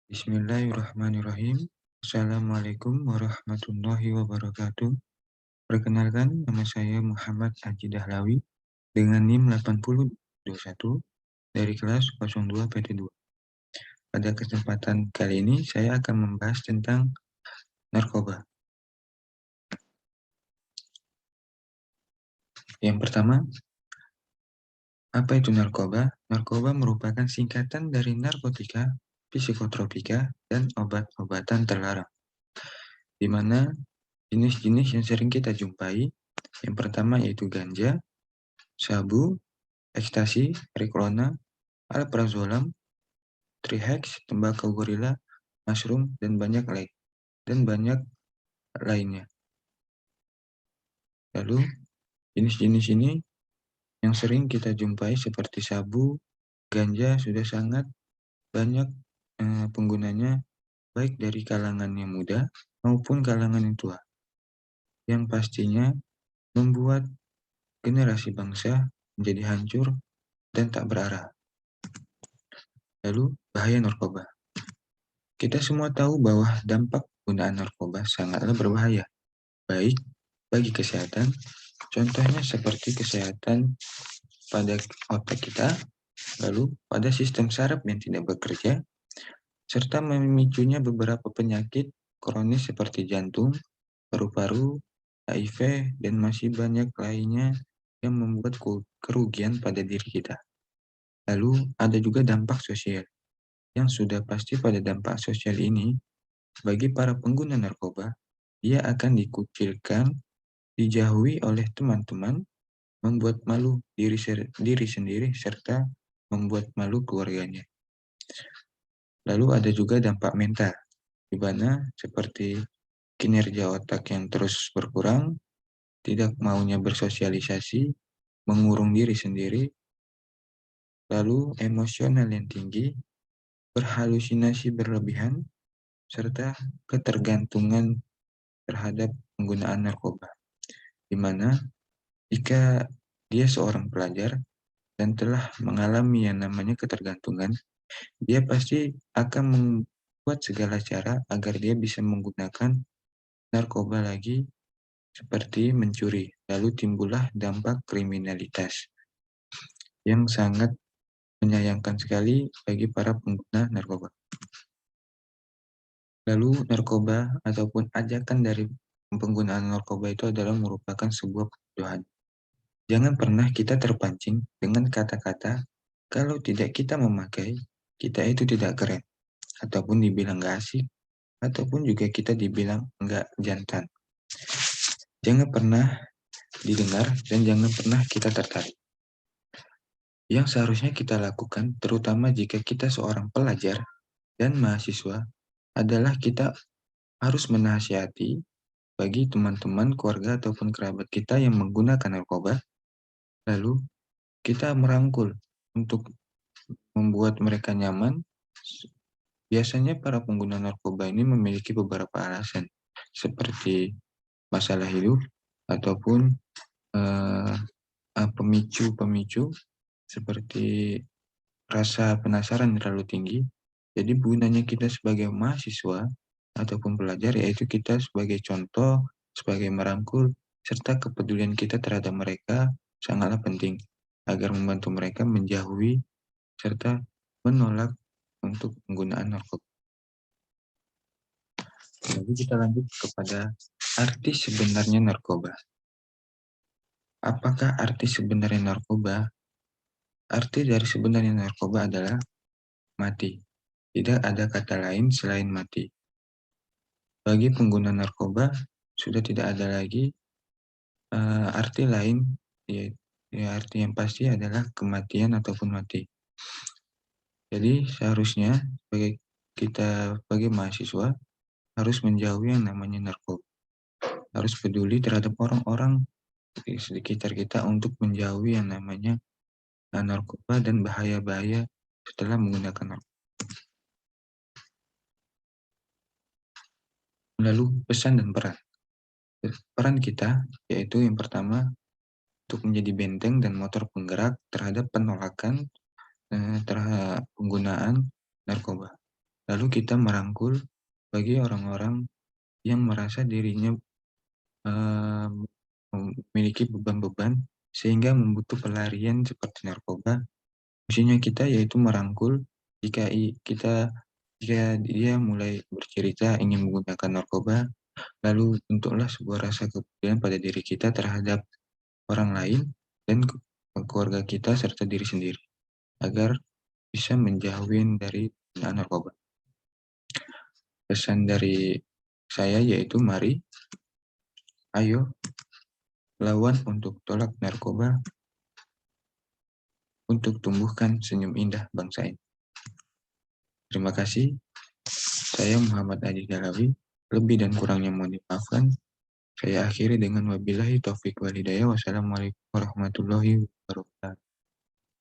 Bismillahirrahmanirrahim. Assalamualaikum warahmatullahi wabarakatuh. Perkenalkan, nama saya Muhammad Haji Dahlawi dengan NIM 8021 dari kelas 02 PT2. Pada kesempatan kali ini, saya akan membahas tentang narkoba. Yang pertama, apa itu narkoba? Narkoba merupakan singkatan dari narkotika, psikotropika, dan obat-obatan terlarang, di mana jenis-jenis yang sering kita jumpai, yang pertama yaitu ganja, sabu, ekstasi, marijuana, alprazolam, trihex, tembakau gorila, mushroom, dan banyak lainnya. Lalu jenis-jenis ini yang sering kita jumpai seperti sabu, ganja sudah sangat banyak penggunanya, baik dari kalangan yang muda maupun kalangan yang tua, yang pastinya membuat generasi bangsa menjadi hancur dan tak berarah. Lalu bahaya narkoba. Kita semua tahu bahwa dampak penggunaan narkoba sangatlah berbahaya, baik bagi kesehatan, contohnya seperti kesehatan pada otak kita, lalu pada sistem saraf yang tidak bekerja, serta memicunya beberapa penyakit kronis seperti jantung, paru-paru, HIV, dan masih banyak lainnya yang membuat kerugian pada diri kita. Lalu ada juga dampak sosial, yang sudah pasti pada dampak sosial ini, bagi para pengguna narkoba, ia akan dikucilkan, dijauhi oleh teman-teman, membuat malu diri sendiri, serta membuat malu keluarganya. Lalu ada juga dampak mental, di mana seperti kinerja otak yang terus berkurang, tidak maunya bersosialisasi, mengurung diri sendiri, lalu emosional yang tinggi, berhalusinasi berlebihan, serta ketergantungan terhadap penggunaan narkoba, di mana jika dia seorang pelajar dan telah mengalami yang namanya ketergantungan, dia pasti akan membuat segala cara agar dia bisa menggunakan narkoba lagi, seperti mencuri. Lalu timbullah dampak kriminalitas yang sangat menyayangkan sekali bagi para pengguna narkoba. Lalu narkoba ataupun ajakan dari penggunaan narkoba itu adalah merupakan sebuah kebodohan. Jangan pernah kita terpancing dengan kata-kata kalau tidak kita memakai, kita itu tidak keren, ataupun dibilang gak asik, ataupun juga kita dibilang nggak jantan. Jangan pernah didengar dan jangan pernah kita tertarik. Yang seharusnya kita lakukan, terutama jika kita seorang pelajar dan mahasiswa, adalah kita harus menasihati bagi teman-teman, keluarga, ataupun kerabat kita yang menggunakan narkoba, lalu kita merangkul untuk membuat mereka nyaman. Biasanya para pengguna narkoba ini memiliki beberapa alasan, seperti masalah hidup, ataupun pemicu-pemicu seperti rasa penasaran terlalu tinggi. Jadi gunanya kita sebagai mahasiswa ataupun pelajar yaitu kita sebagai contoh, sebagai merangkul, serta kepedulian kita terhadap mereka sangatlah penting agar membantu mereka menjauhi serta menolak untuk penggunaan narkoba. Lalu kita lanjut kepada arti sebenarnya narkoba. Apakah arti sebenarnya narkoba? Arti dari sebenarnya narkoba adalah mati. Tidak ada kata lain selain mati. Bagi pengguna narkoba, sudah tidak ada lagi arti lain, ya arti yang pasti adalah kematian ataupun mati. Jadi seharusnya sebagai mahasiswa harus menjauhi yang namanya narkoba. Harus peduli terhadap orang-orang di sekitar kita untuk menjauhi yang namanya narkoba dan bahaya-bahaya setelah menggunakan narkoba. Lalu pesan dan peran. Peran kita yaitu yang pertama untuk menjadi benteng dan motor penggerak terhadap penolakan terhadap penggunaan narkoba. Lalu kita merangkul bagi orang-orang yang merasa dirinya memiliki beban-beban sehingga membutuh pelarian seperti narkoba. Fungsinya kita yaitu merangkul jika dia mulai bercerita ingin menggunakan narkoba, lalu bentuklah sebuah rasa kepedulian pada diri kita terhadap orang lain dan keluarga kita serta diri sendiri agar bisa menjauhin dari penggunaan narkoba. Pesan dari saya yaitu mari, ayo lawan untuk tolak narkoba, untuk tumbuhkan senyum indah bangsa ini. Terima kasih. Saya Muhammad Adi Dalawi. Lebih dan kurangnya mohon dimaafkan. Saya akhiri dengan wabillahi taufik wal hidayah. Wassalamualaikum warahmatullahi wabarakatuh.